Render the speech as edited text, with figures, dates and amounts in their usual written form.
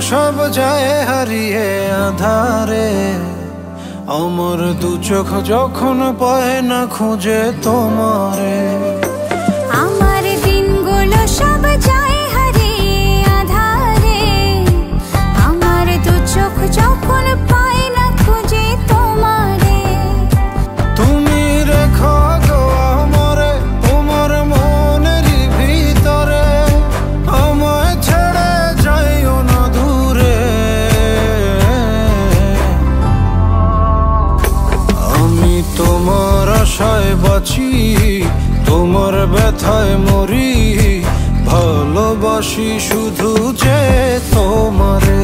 সব যায় হারিয়ে আধারে, আমার দু চোখ যখন পায় না খুঁজে তোমারে। আমার দিনগুলো সব যায় হারিয়ে আধারে, আমার দু চোখ যখন পায় না খুঁজে তোমারে। তুমি রেখো গো আমারে তোমার মনেরই ভিতরে, আমায় ছেড়ে যাইও না দূরে। আমি তোমার আশায় বাঁচি, তোমার ব্যথায় মরি, ভালোবাসি শুধু যে তোমারে।